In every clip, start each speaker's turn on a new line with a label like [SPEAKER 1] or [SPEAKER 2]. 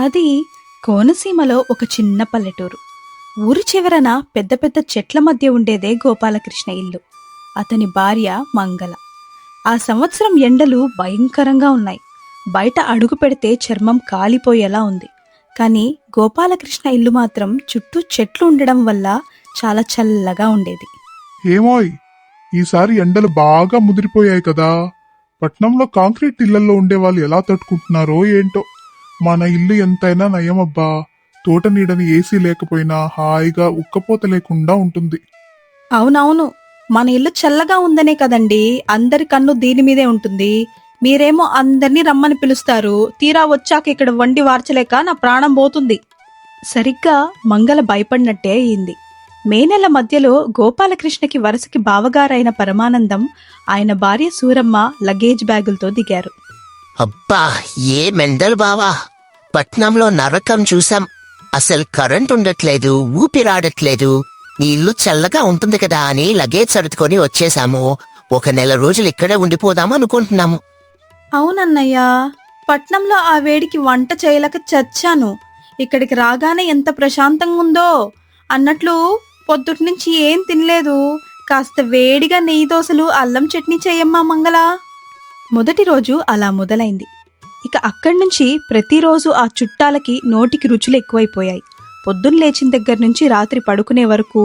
[SPEAKER 1] అది కోనసీమలో ఒక చిన్న పల్లెటూరు. ఊరి చివరన పెద్ద పెద్ద చెట్ల మధ్య ఉండేదే గోపాలకృష్ణ ఇల్లు. అతని భార్య మంగళ. ఆ సంవత్సరం ఎండలు భయంకరంగా ఉన్నాయి. బయట అడుగు పెడితే చర్మం కాలిపోయేలా ఉంది. కానీ గోపాలకృష్ణ ఇల్లు మాత్రం చుట్టూ చెట్లు ఉండడం వల్ల చాలా చల్లగా ఉండేది.
[SPEAKER 2] ఏమోయ్, ఈసారి ఎండలు బాగా ముదిరిపోయాయి కదా. పట్నంలో కాంక్రీట్ ఇళ్లలో ఉండేవాళ్ళు ఎలా తట్టుకుంటున్నారో ఏంటో. మన ఇల్లు ఎంతైనా నయమబ్బా. తోట నీడని ఏసీ లేకపోయినా హాయిగా ఉక్కపోత లేకుండా ఉంటుంది.
[SPEAKER 1] అవునవును, మన ఇల్లు చల్లగా ఉందనే కదండి అందరి కన్ను దీని మీదే ఉంటుంది. మీరేమో అందరినీ రమ్మని పిలుస్తారు, తీరా వచ్చాక ఇక్కడ వండి వార్చలేక నా ప్రాణం పోతుంది. సరిగ్గా మంగళ భయపడినట్టే అయింది. మే నెల మధ్యలో గోపాలకృష్ణకి వరుసకి బావగారైన పరమానందం, ఆయన భార్య సూరమ్మ లగేజ్ బ్యాగులతో దిగారు.
[SPEAKER 3] అబ్బా, ఏ మెండల్ బావా! పట్నంలో నరకం చూసాం. అసలు కరెంట్ ఉండట్లేదు, ఊపిరాడట్లేదు. నీ ఇల్లు చల్లగా ఉంటుంది కదా అని లగేజ్ సర్దుకొని వచ్చేసాము. 1 నెల రోజులు ఇక్కడే ఉండిపోదాం అనుకుంటున్నాము.
[SPEAKER 1] అవునన్నయ్యా, పట్నంలో ఆ వేడికి వంట చేయలేక చచ్చాను. ఇక్కడికి రాగానే ఎంత ప్రశాంతంగా ఉందో. అన్నట్లు పొద్దుటి నుంచి ఏం తినలేదు. కాస్త వేడిగా నెయ్యి దోశలు, అల్లం చట్నీ చేయమ్మా మంగళ. మొదటి రోజు అలా మొదలైంది. ఇక అక్కడి నుంచి ప్రతిరోజు ఆ చుట్టాలకి నోటికి రుచులు ఎక్కువైపోయాయి. పొద్దున్న లేచిన దగ్గర నుంచి రాత్రి పడుకునే వరకు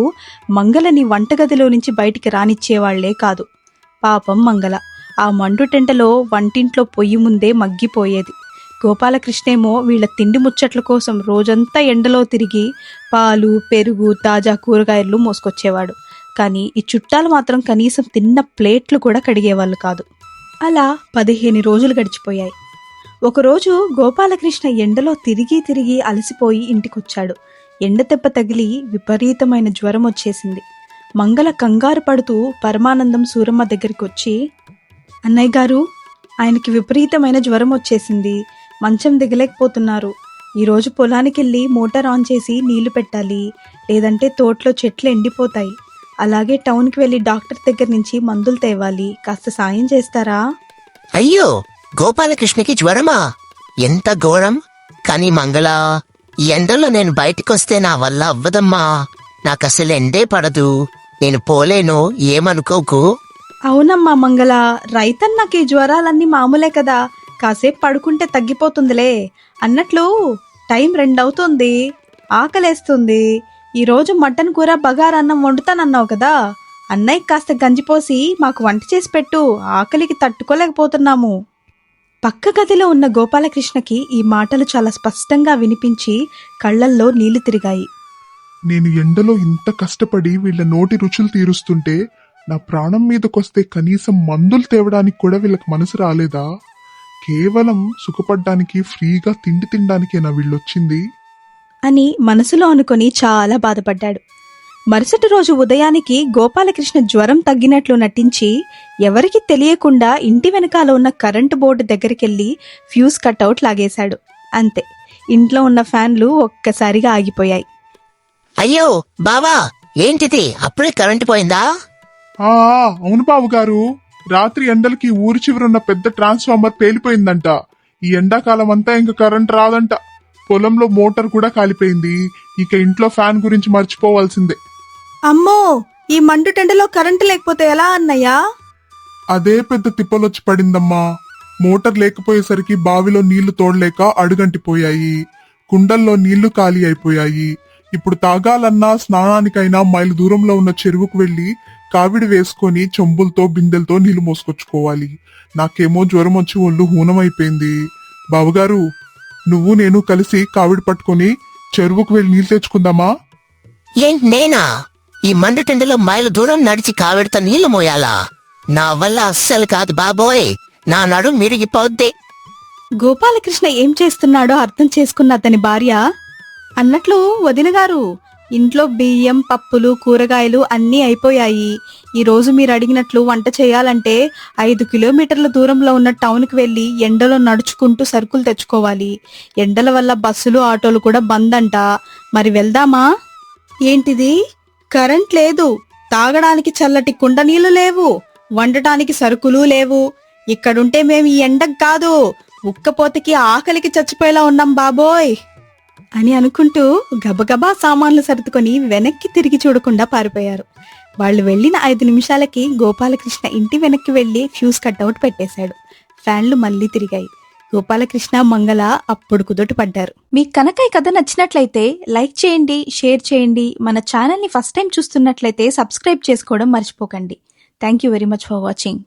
[SPEAKER 1] మంగళని వంటగదిలో నుంచి బయటికి రానిచ్చేవాళ్లే కాదు. పాపం మంగళ ఆ మండుటెంటలో వంటింట్లో పొయ్యి ముందే మగ్గిపోయేది. గోపాలకృష్ణేమో వీళ్ల తిండి ముచ్చట్ల కోసం రోజంతా ఎండలో తిరిగి పాలు, పెరుగు, తాజా కూరగాయలు మోసుకొచ్చేవాడు. కానీ ఈ చుట్టాలు మాత్రం కనీసం తిన్న ప్లేట్లు కూడా కడిగేవాళ్ళు కాదు. అలా 15 రోజులు గడిచిపోయాయి. ఒకరోజు గోపాలకృష్ణ ఎండలో తిరిగి తిరిగి అలసిపోయి ఇంటికొచ్చాడు. ఎండదెబ్బ తగిలి విపరీతమైన జ్వరం వచ్చేసింది. మంగళ కంగారు పడుతూ పరమానందం, సూరమ్మ దగ్గరికి వచ్చి, అన్నయ్య గారు, ఆయనకి విపరీతమైన జ్వరం వచ్చేసింది, మంచం దిగలేకపోతున్నారు. ఈరోజు పొలానికెళ్ళి మోటార్ ఆన్ చేసి నీళ్లు పెట్టాలి, లేదంటే తోటలో చెట్లు ఎండిపోతాయి. అలాగే టౌన్కి వెళ్ళి డాక్టర్ దగ్గర నుంచి మందులు తేవాలి. కాస్త సాయం చేస్తారా?
[SPEAKER 3] అయ్యో, గోపాలకృష్ణకి జ్వరమా? ఎంత ఘోరం! కానీ మంగళ, ఈ ఎండలో నేను బయటికొస్తే నా వల్ల అవ్వదమ్మా. నాకసలు ఎండే పడదు. నేను పోలేను, ఏమనుకోకు.
[SPEAKER 1] అవునమ్మా మంగళ, రైతన్నకి జ్వరాలన్నీ మామూలే కదా. కాసేపు పడుకుంటే తగ్గిపోతుందిలే. అన్నట్లు టైం 2 అవుతుంది, ఆకలేస్తుంది. ఈరోజు మటన్ కూర, బగారన్నం వండుతానన్నావు కదా. అన్నయ్య కాస్త గంజిపోసి మాకు వంట చేసి పెట్టు, ఆకలికి తట్టుకోలేకపోతున్నాము. పక్క గదిలో ఉన్న గోపాలకృష్ణకి ఈ మాటలు చాలా స్పష్టంగా వినిపించి కళ్లల్లో నీళ్లు తిరిగాయి.
[SPEAKER 2] నేను ఎండలో ఇంత కష్టపడి వీళ్ళ నోటి రుచులు తీరుస్తుంటే నా ప్రాణం మీదకొస్తే కనీసం మందులు తేవడానికి కూడా వీళ్ళకి మనసు రాలేదా? కేవలం సుఖపడ్డానికి, ఫ్రీగా తిండి తినడానికేనా వీళ్ళొచ్చింది
[SPEAKER 1] అని మనసులో అనుకుని చాలా బాధపడ్డాడు. మరుసటి రోజు ఉదయానికి గోపాలకృష్ణ జ్వరం తగ్గినట్లు నటించి ఎవరికీ తెలియకుండా ఇంటి వెనకాల ఉన్న కరెంటు బోర్డు దగ్గరికెళ్లి ఫ్యూజ్ కట్అవుట్ లాగేశాడు. అంతే, ఇంట్లో ఉన్న ఫ్యాన్లు ఒక్కసారిగా ఆగిపోయాయి.
[SPEAKER 3] అయ్యో బావా, ఏంటిది, అప్పుడే కరెంటు పోయిందా?
[SPEAKER 2] ఆ అవును బాబు గారు, రాత్రి ఎండలకి ఊరి చివరున్న పెద్ద ట్రాన్స్ఫార్మర్ పేలిపోయిందంట. ఈ ఎండాకాలం అంతా ఇంకా కరెంట్ రాదంట. పొలంలో మోటార్ కూడా కాలిపోయింది. ఇక ఇంట్లో ఫ్యాన్ గురించి మర్చిపోవాల్సిందే.
[SPEAKER 1] అమ్మో, ఈ మండుటెండలో కరెంటు లేకపోతే ఎలా అన్నయ్యా?
[SPEAKER 2] అదే పెద్ద తిప్పలొచ్చి పడిందమ్మా. మోటార్ లేకపోయేసరికి బావిలో నీళ్లు తోడలేక అడుగంటిపోయాయి. కుండల్లో నీళ్లు ఖాళీ అయిపోయాయి. ఇప్పుడు తాగాలన్నా, స్నానానికైనా మైలు దూరంలో ఉన్న చెరువుకు వెళ్లి కావిడి వేసుకొని చెంబులతో, బిందెలతో నీళ్లు మోసుకొచ్చుకోవాలి. నాకేమో జ్వరం వచ్చి ఒళ్ళు హూనమైపోయింది. బావగారు, నువ్వు నేను కలిసి కావిడి పట్టుకొని చెరువుకు వెళ్లి నీళ్లు తెచ్చుకుందామా?
[SPEAKER 3] ఏంటి, నేనా? ఈ మండుటెండలో మైలు దూరం నడిచి కావిడితో నీళ్లు మోయాలా? నా వల్ల అస్సలు కాదు బాబోయ్, నా నడుం మిరిగిపోద్ది.
[SPEAKER 1] గోపాలకృష్ణ ఏం చేస్తున్నాడో అర్థం చేసుకున్న అతని భార్య, అన్నట్లు వదినగారు, ఇంట్లో బియ్యం, పప్పులు, కూరగాయలు అన్నీ అయిపోయాయి. ఈరోజు మీరు అడిగినట్లు వంట చేయాలంటే 5 కిలోమీటర్ల దూరంలో ఉన్న టౌన్కి వెళ్లి ఎండలో నడుచుకుంటూ సరుకులు తెచ్చుకోవాలి. ఎండల వల్ల బస్సులు, ఆటోలు కూడా బంద్ అంట. మరి వెళ్దామా? ఏంటిది, కరెంట్ లేదు, తాగడానికి చల్లటి కుండ నీళ్లు లేవు, వండటానికి సరుకులు లేవు. ఇక్కడుంటే మేము ఈ ఎండకు కాదు, ఉక్కపోతకి ఆకలికి చచ్చిపోయేలా ఉన్నాం బాబోయ్. అని అనుకుంటూ గబగబా సామాన్లు సర్దుకొని వెనక్కి తిరిగి చూడకుండా పారిపోయారు. వాళ్ళు వెళ్ళిన 5 నిమిషాలకి గోపాలకృష్ణ ఇంటి వెనక్కి వెళ్లి ఫ్యూజ్ కట్అవుట్ పెట్టేశాడు. ఫ్యాన్లు మళ్ళీ తిరిగాయి. గోపాలకృష్ణ మంగళ అప్పుడు కుదుట పడ్డారు. మీకు కనుక ఈ కథ నచ్చినట్లయితే లైక్ చేయండి, షేర్ చేయండి. మన ఛానల్ని ఫస్ట్ టైం చూస్తున్నట్లయితే సబ్స్క్రైబ్ చేసుకోవడం మర్చిపోకండి. Thank you very much for watching.